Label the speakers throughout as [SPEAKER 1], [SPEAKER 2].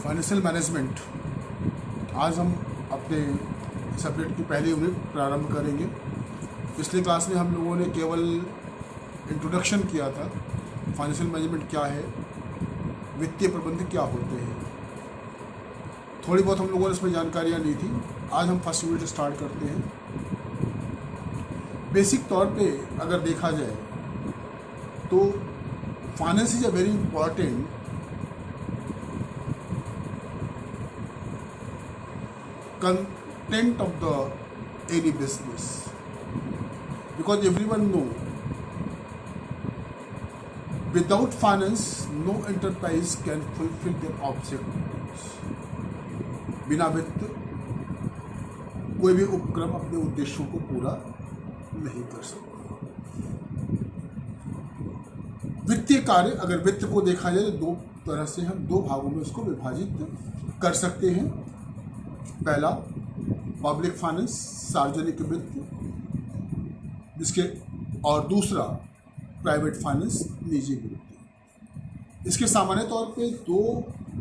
[SPEAKER 1] Financial management. आज हम अपने सब्जेक्ट की पहली यूनिट प्रारंभ करेंगे। पिछले क्लास में हम लोगों ने केवल इंट्रोडक्शन किया था, फाइनेंशियल मैनेजमेंट क्या है, वित्तीय प्रबंधक क्या होते हैं, थोड़ी बहुत हम लोगों ने इसमें जानकारियाँ ली थी। आज हम फर्स्ट यूनिट स्टार्ट करते हैं। बेसिक तौर पे अगर देखा जाए तो finance is a very important content of the any business, because everyone know without finance no enterprise can fulfill their objectives. बिना वित्त कोई भी उपक्रम अपने उद्देश्यों को पूरा नहीं कर सकता। वित्तीय कार्य अगर वित्त को देखा जाए तो दो तरह से हम दो भागों में इसको विभाजित कर सकते हैं। पहला पब्लिक फाइनेंस, सार्वजनिक वित्त, जिसके और दूसरा प्राइवेट फाइनेंस, निजी वित्त। इसके सामान्य तौर पे दो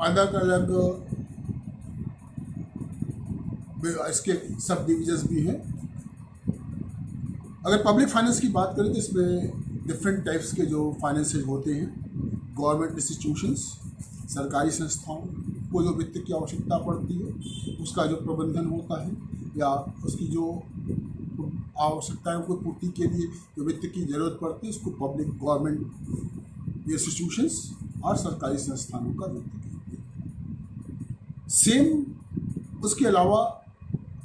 [SPEAKER 1] अलग अलग इसके सब डिविजन्स भी हैं। अगर पब्लिक फाइनेंस की बात करें तो इसमें डिफरेंट टाइप्स के जो फाइनेंसेज होते हैं। गवर्नमेंट इंस्टीट्यूशंस, सरकारी संस्थाओं को जो वित्त की आवश्यकता पड़ती है उसका जो प्रबंधन होता है या उसकी जो आवश्यकताओं को पूर्ति के लिए जो वित्त की जरूरत पड़ती है उसको पब्लिक गवर्नमेंट इंस्टीट्यूशंस और सरकारी संस्थानों का वित्त कहते हैं। सेम उसके अलावा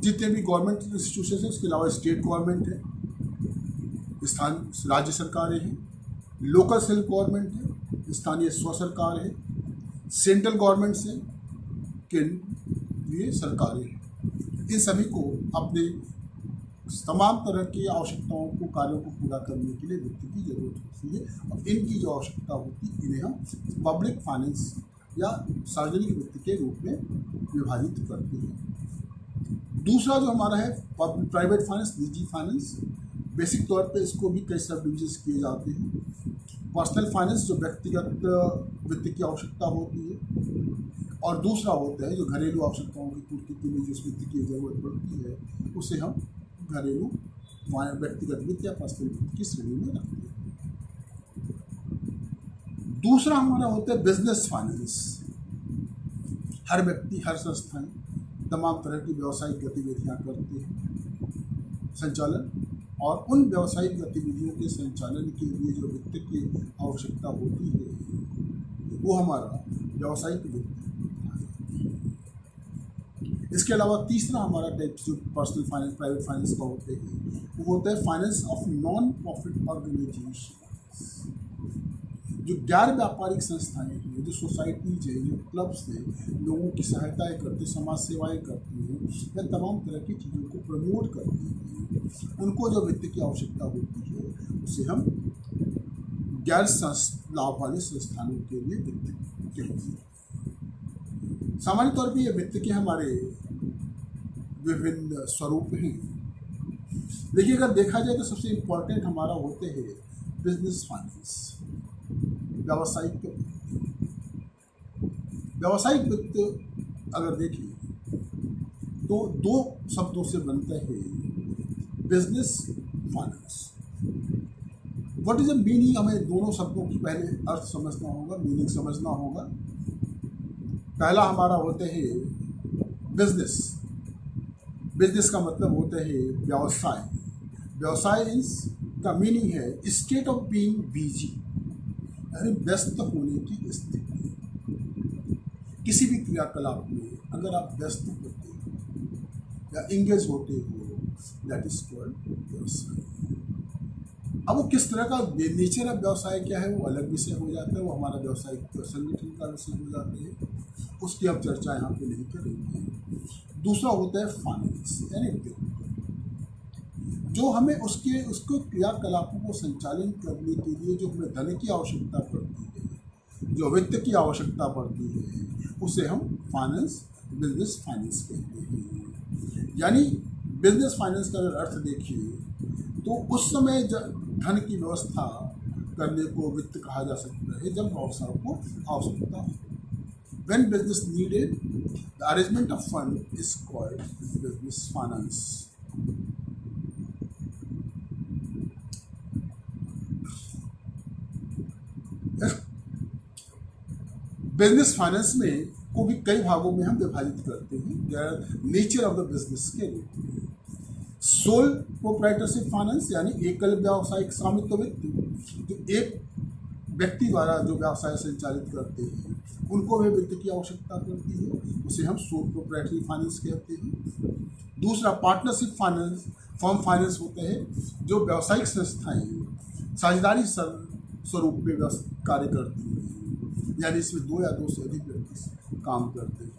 [SPEAKER 1] जितने भी गवर्नमेंट इंस्टीट्यूशंस हैं उसके अलावा स्टेट गवर्नमेंट है, राज्य सरकारें हैं, लोकल सेल्फ गवर्नमेंट है, स्थानीय स्व सरकार है, सेंट्रल गवर्नमेंट से केंद्रीय सरकारें हैं। इन सभी को अपने तमाम तरह की आवश्यकताओं को कार्यों को पूरा करने के लिए वित्त की जरूरत होती है और इनकी जो आवश्यकता होती है इन्हें हम पब्लिक फाइनेंस या सार्वजनिक वित्त के रूप में विभाजित करते हैं। दूसरा जो हमारा है प्राइवेट फाइनेंस, निजी फाइनेंस। बेसिक तौर पे इसको भी कई सब डिविजन्स किए जाते हैं। पर्सनल फाइनेंस जो व्यक्तिगत वित्त की आवश्यकता होती है और दूसरा होता है जो घरेलू आवश्यकताओं की पूर्ति के लिए जिस वित्त की जरूरत पड़ती है उसे हम घरेलू व्यक्तिगत वित्त या पर्सनल वित्त की श्रेणी में रखते हैं। दूसरा हमारा होता है बिजनेस फाइनेंस। हर व्यक्ति, हर संस्थाएं तमाम तरह की व्यावसायिक गतिविधियां करते हैं संचालन, और उन व्यावसायिक गतिविधियों के संचालन के लिए जो वित्त की आवश्यकता होती है वो हमारा व्यावसायिक वित्त। इसके अलावा तीसरा हमारा टाइप जो पर्सनल फाइनेंस, प्राइवेट फाइनेंस का होते हैं वो होता है finance of non profit organisation. जो गैर व्यापारिक संस्थाएं हैं, जो सोसाइटीज हैं, जो क्लब्स हैं, लोगों की सहायताएं करती, समाज सेवाएं करती हैं या तमाम तरह की चीज़ों को प्रमोट करती हैं, उनको जो वित्त की आवश्यकता होती है उसे हम गैर लाभ वाले संस्थानों के लिए वित्त कहते हैं। सामान्य तौर पर ये वित्त के हमारे विभिन्न स्वरूप हैं। देखिए, अगर देखा जाए तो सबसे इम्पोर्टेंट हमारा होते हैं बिजनेस फाइनेंस, व्यावसायिक वित्त। व्यावसायिक वित्त अगर देखें तो दो शब्दों से बनता है business finance. What is the meaning? हमें दोनों शब्दों की पहले अर्थ समझना होगा, मीनिंग समझना होगा। पहला हमारा होता है बिजनेस। बिजनेस का मतलब होता है व्यवसाय। व्यवसाय का मीनिंग है स्टेट ऑफ बीइंग बिजी, यानी व्यस्त होने की स्थिति। किसी भी क्रियाकलाप में अगर आप व्यस्त होते हो या इंगेज होते हो, दैट इज कॉल्ड व्यवसाय। अब वो किस तरह का नेचर ऑफ व्यवसाय क्या है वो अलग विषय हो जाता है, वो हमारा व्यवसायिक संगठन का विषय हो जाते हैं, उसकी अब चर्चा यहाँ पे नहीं करेंगे। दूसरा होता है फाइनेंस, यानी वित्त, जो हमें उसको क्रियाकलापों को संचालन करने के लिए जो हमें धन की आवश्यकता पड़ती है, जो वित्त की आवश्यकता पड़ती है, उसे हम फाइनेंस, बिजनेस फाइनेंस कहते हैं। यानी बिजनेस फाइनेंस का अगर अर्थ देखिए तो उस समय धन की व्यवस्था करने को वित्त कहा जा सकता है जब व्यवसाय को आवश्यकता हो। When business needed, the arrangement of fund is called business finance. Business finance में को भी कई भागों में हम विभाजित करते हैं नेचर ऑफ द बिजनेस के लिए। सोल प्रोप्राइटरशिप फाइनेंस यानी एकल व्यावसायिक स्वामित्व वित्त, तो एक व्यक्ति द्वारा जो व्यवसाय संचालित करते हैं उनको भी वित्त की आवश्यकता पड़ती है, उसे हम सोल प्रोप्राइटरी फाइनेंस कहते हैं। दूसरा पार्टनरशिप फाइनेंस, फर्म फाइनेंस होते हैं जो व्यावसायिक संस्थाएं साझेदारी स्वरूप में कार्य करती हैं, यानी इसमें दो या दो से अधिक व्यक्ति काम करते हैं,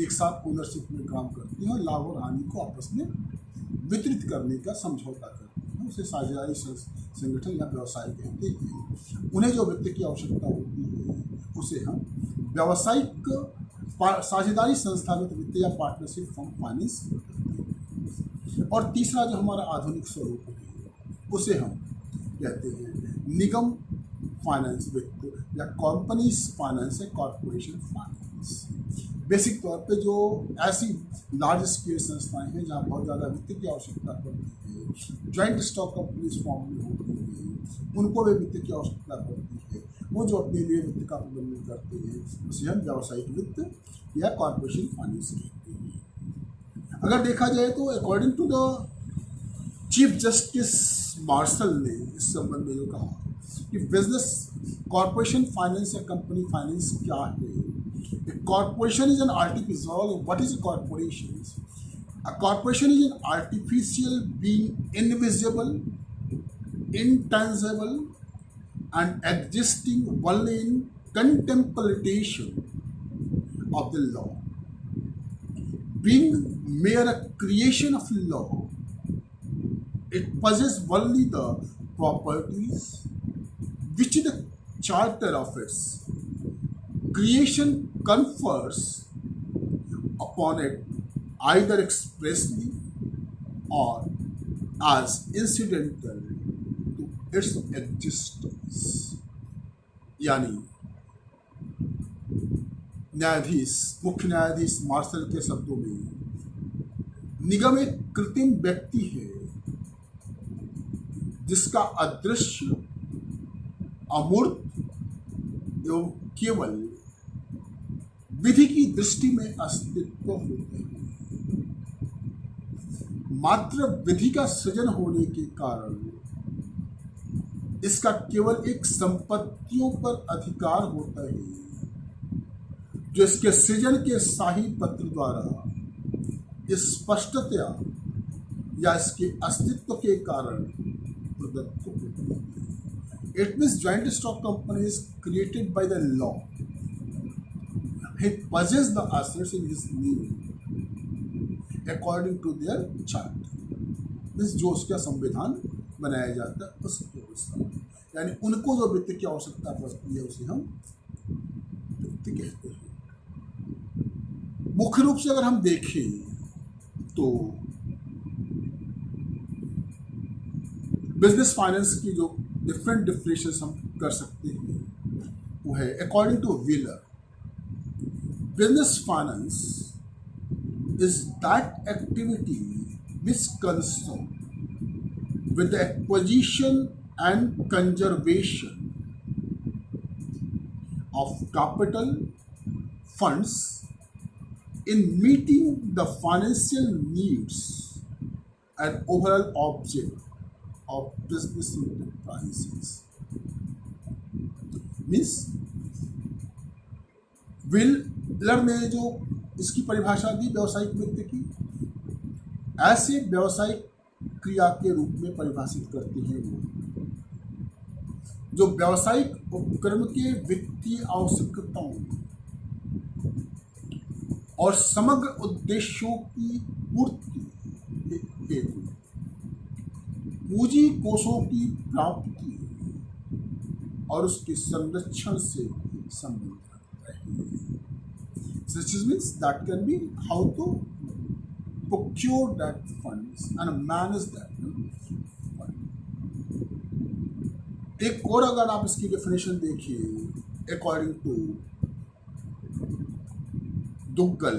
[SPEAKER 1] एक साथ ओनरशिप में काम करते हैं और लाभ और हानि को आपस में वितरित करने का समझौता करते हैं, उसे साझेदारी संगठन या व्यवसाय कहते हैं। उन्हें जो वित्त की आवश्यकता होती है उसे हम व्यावसायिक साझेदारी संस्थागत वित्त या पार्टनरशिप फर्म फाइनेंस कहते हैं। और तीसरा जो हमारा आधुनिक स्वरूप है उसे हम कहते हैं निगम फाइनेंस वित्त या कंपनीज फाइनेंस या कॉर्पोरेशन फाइनेंस। बेसिक तौर पे जो ऐसी लार्ज स्केल संस्थाएं हैं जहाँ बहुत ज़्यादा वित्त की आवश्यकता पड़ती है, जॉइंट स्टॉक कंपनीज फॉर्म में होती है, उनको भी वित्त की आवश्यकता पड़ती है, वो जो अपने लिए वित्त का प्रबंधन करते हैं उसे हम व्यावसायिक वित्त या कॉर्पोरेशन फाइनेंस कहते हैं। अगर देखा जाए तो according to the chief justice Marshall ने इस संबंध में जो कहा कि बिजनेस कॉर्पोरेशन फाइनेंस या कंपनी फाइनेंस क्या है। Corporation is an artificial, what is a corporation? A corporation is an artificial being, invisible, intangible, and existing only in contemplation of the law. Being mere a creation of law, it possesses only the properties which the charter of its creation confers upon it, either expressly or as incidental to its existence। यानी न्यायाधीश, मुख्य न्यायाधीश martial के शब्दों में निगम एक कृत्रिम व्यक्ति है जिसका अदृश्य, अमूर्त एवं केवल विधि की दृष्टि में अस्तित्व होते हैं। मात्र विधि का सृजन होने के कारण इसका केवल एक संपत्तियों पर अधिकार होता है जो इसके सृजन के शाही पत्र द्वारा स्पष्टतया या इसके अस्तित्व के कारण प्रदत्त होती है। It means joint stock company is created by the law. He possesses the assets in his name according to their chart। इस जो उसका संविधान बनाया जाता है उसके अनुसार, यानी उनको जो वित्त की आवश्यकता पड़ती है उसे हम वित्त कहते हैं। मुख्य रूप से अगर हम देखें तो बिजनेस फाइनेंस की जो डिफरेंट डिफिनेशन हम कर सकते हैं वो है according two wheeler, business finance is that activity which concerns with the acquisition and conservation of capital funds in meeting the financial needs and overall object of business enterprises। Means wheeler ने जो इसकी परिभाषा दी व्यावसायिक वित्त की, ऐसे व्यावसायिक क्रिया के रूप में परिभाषित करते हैं वो जो व्यावसायिक उपक्रम के वित्तीय आवश्यकताओं और समग्र उद्देश्यों की पूर्ति हेतु पूंजी कोषों की प्राप्ति और उसके संरक्षण से संबंधित Such means that can be how to procure that funds and manage that fund। एक और अगर आप इसकी डेफिनेशन देखिए अकॉर्डिंग टू दुग्गल,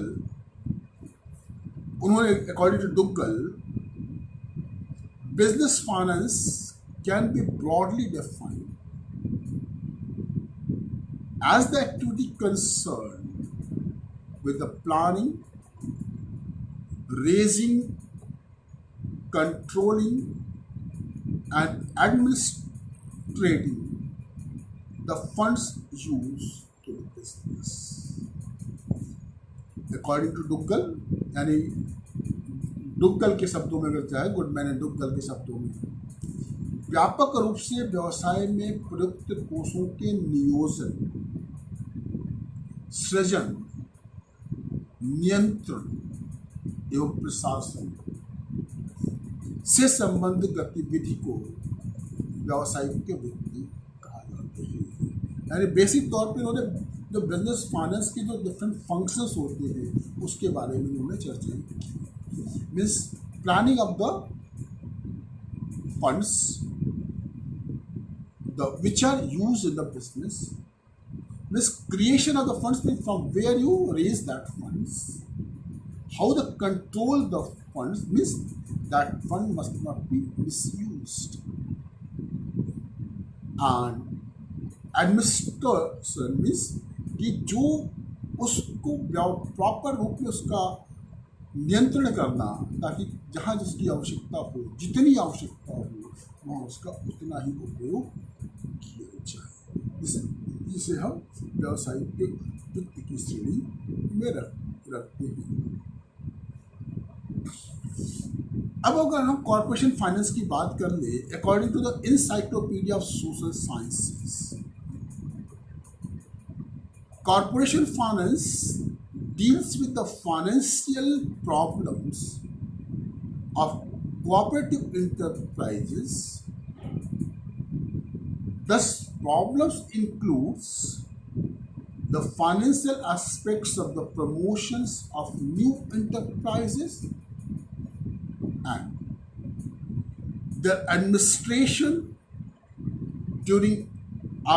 [SPEAKER 1] उन्होंने according to Duggal, business finance can be broadly defined as the activity concerned with the planning, raising, controlling, and administrating the funds used to the business. According to Duggal, यानी डुग्गल के शब्दों में अगर चाहे, Goodman and Duggal के शब्दों में, व्यापक रूप से व्यवसाय में प्रयुक्त कोषों के नियोजन, सृजन, नियंत्रण एवं प्रशासन से संबंधित गतिविधि को व्यावसायिक वित्त कहा जाता है। यानी बेसिक तौर पे उन्होंने जो बिजनेस फाइनेंस के जो डिफरेंट फंक्शंस होते हैं उसके बारे में उन्होंने चर्चा की। Means planning of the funds which are used in the business, means creation of the funds, means from where you raise that funds, how to control the funds, means that fund must not be misused, and administration means कि जो उसको proper रूप में उसका नियंत्रण करना, ताकि जहाँ जिसकी आवश्यकता हो, जितनी आवश्यकता हो वहाँ उसका उतना ही उपयोग किया जाए। इसे हम व्यावसायिक वित्त की श्रेणी में रखते हैं। अब अगर हम कॉर्पोरेशन फाइनेंस की बात कर ले, according to the encyclopedia of social sciences, corporation finance deals with the financial problems of cooperative enterprises. Thus, problems includes the financial aspects of the promotions of new enterprises and their administration during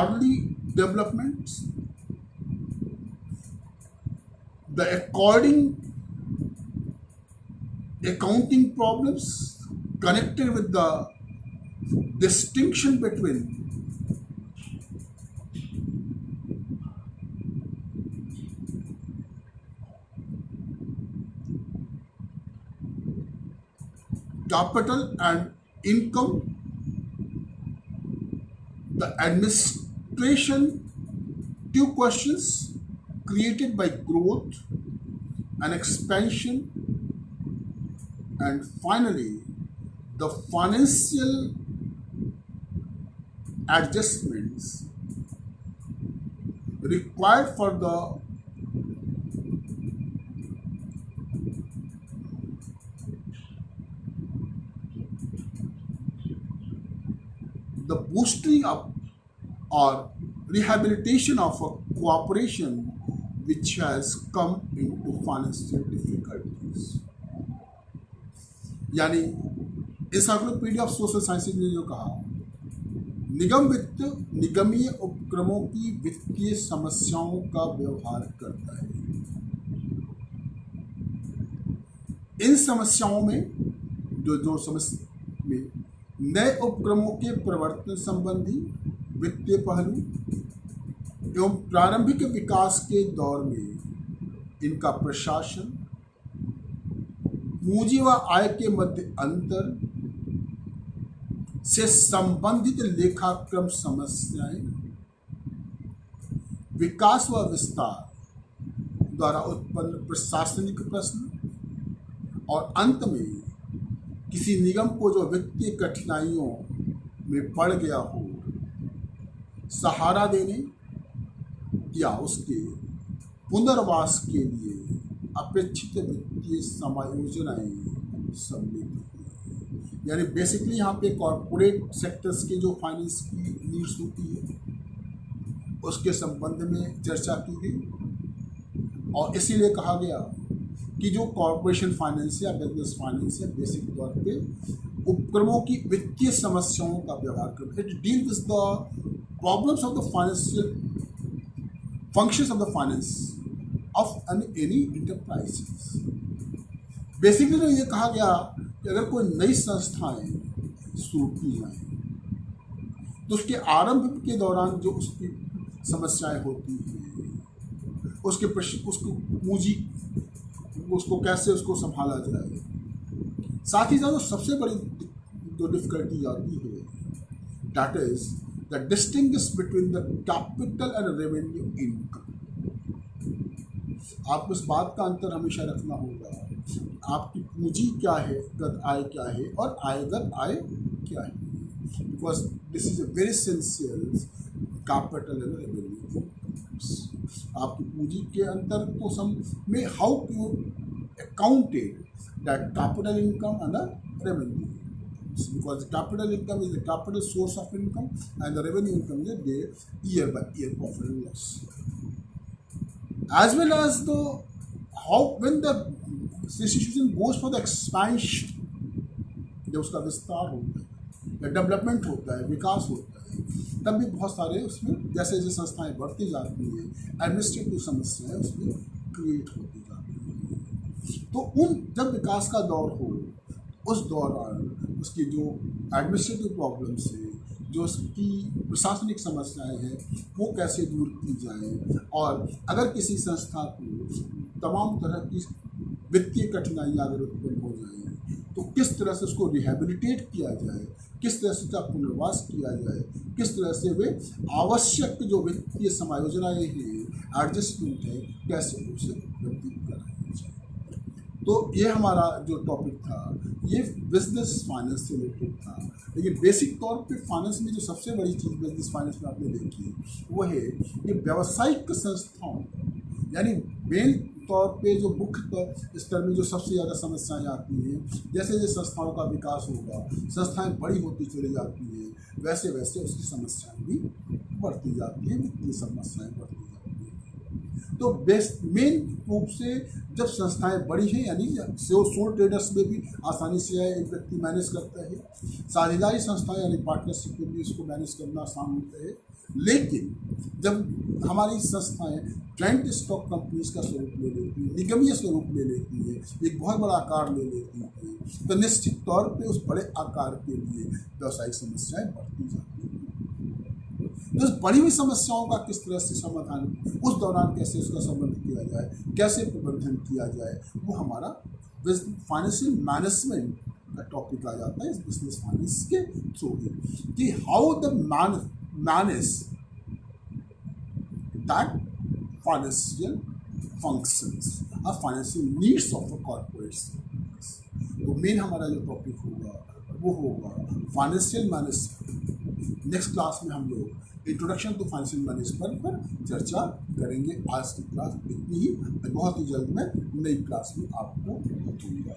[SPEAKER 1] early developments, the accounting problems connected with the distinction between capital and income, the administration two questions created by growth and expansion, and finally the financial adjustments required for the boosting up or rehabilitation of a corporation which has come into financial difficulties। यानी encyclopedia of social sciences ने जो कहा, निगम वित्त निगमीय उपक्रमों की वित्तीय समस्याओं का व्यवहार करता है। इन समस्याओं में जो समस्या में नए उपक्रमों के प्रवर्तन संबंधी वित्तीय पहलू एवं प्रारंभिक विकास के दौर में इनका प्रशासन, पूंजी व आय के मध्य अंतर से संबंधित लेखाक्रम समस्याएं, विकास व विस्तार द्वारा उत्पन्न प्रशासनिक प्रश्न, और अंत में किसी निगम को जो वित्तीय कठिनाइयों में पड़ गया हो, सहारा देने या उसके पुनर्वास के लिए अपेक्षित वित्तीय समायोजनाएं सम्मिलित हैं। यानी बेसिकली यहाँ पे कॉर्पोरेट सेक्टर्स के जो फाइनेंस की नीड्स होती है उसके संबंध में चर्चा की गई, और इसीलिए कहा गया कि जो कॉर्पोरेशन फाइनेंस या बिजनेस फाइनेंस है बेसिक तौर पे उपक्रमों की वित्तीय समस्याओं का व्यवहार करता है। It deal with the problems of the financial functions of the finance of any enterprises. Basically तो ये कहा गया कि अगर कोई नई संस्थाएं शुरू की जाएं तो उसके आरंभ के दौरान जो उसकी समस्याएं होती हैं, उसको पूंजी, उसको कैसे उसको संभाला जाए, साथ ही साथ सबसे बड़ी जो डिफिकल्टी आती है, that is the distinguish between the capital and revenue income. आपको इस बात का अंतर हमेशा रखना होगा, आपकी पूंजी क्या है, गत आय क्या है और आयगत आय क्या है, because this is a very essential capital and revenue. आपकी पूंजी के अंतर को में how you accounted that capital income and revenue, because the capital income is the capital source of income and the revenue income is the year by year profit and loss, as well as the how when the institution goes for the expansion, जब उसका विस्तार होता है या development होता है, विकास होता है, तब भी बहुत सारे उसमें जैसे जैसे संस्थाएं बढ़ती जाती हैं एडमिनिस्ट्रेटिव समस्याएं उसमें क्रिएट होती जाती हैं। तो उन जब विकास का दौर हो उस दौरान उसकी जो एडमिनिस्ट्रेटिव प्रॉब्लम्स है, जो उसकी प्रशासनिक समस्याएं हैं, वो कैसे दूर की जाएं, और अगर किसी संस्था को तमाम तरह की वित्तीय कठिनाइयाँ अगर उत्पन्न हो जाए तो किस तरह से उसको रिहेबिलिटेट किया जाए, किस तरह से उसका पुनर्वास किया जाए, किस तरह से वे आवश्यक जो वित्तीय समायोजनाएँ हैं, एडजस्टमेंट है, कैसे उसे उपलब्धि कराई जाए। तो ये हमारा जो टॉपिक था ये बिजनेस फाइनेंस से रिलेटेड था, लेकिन बेसिक तौर पे फाइनेंस में जो सबसे बड़ी चीज़ बिजनेस फाइनेंस में आपने देखी वो है कि व्यावसायिक संस्थाओं, यानी मेन तौर पे जो मुख्य स्तर में जो सबसे ज़्यादा समस्याएं आती हैं, जैसे जैसे संस्थाओं का विकास होगा, संस्थाएं बड़ी होती चली जाती हैं, वैसे वैसे उसकी समस्याएं भी बढ़ती जाती हैं, वित्तीय समस्याएं बढ़ती जाती हैं। तो मेन रूप से जब संस्थाएं बड़ी हैं, यानी सोल ट्रेडर्स में भी आसानी से एक व्यक्ति मैनेज करता है, साझेदारी संस्थाएं यानी पार्टनरशिप में भी इसको मैनेज करना आसान होता है। लेकिन जब हमारी संस्थाएं जॉइंट स्टॉक कंपनीज का स्वरूप ले लेती है, निगमीय स्वरूप ले लेती है, एक बहुत बड़ा आकार ले लेती है, तो निश्चित तौर पे उस बड़े आकार के लिए व्यावसायिक समस्याएं बढ़ती जाती हैं। तो उस बड़ी हुई समस्याओं का किस तरह से समाधान, उस दौरान कैसे उसका संबंध किया जाए, कैसे प्रबंधन किया जाए, वो हमारा फाइनेंशियल मैनेजमेंट का टॉपिक आ जाता है इस बिजनेस फाइनेंस के थ्रू ही, कि how the manage that financial functions or financial needs of a corporate. तो मेन हमारा जो टॉपिक होगा वो होगा फाइनेंशियल मैनेजमेंट। नेक्स्ट क्लास में हम लोग इंट्रोडक्शन टू फाइनेंशियल मैनेजमेंट पर चर्चा करेंगे। आज की क्लास इतनी ही, बहुत ही जल्द मैं नई क्लास में आपको बताऊंगा।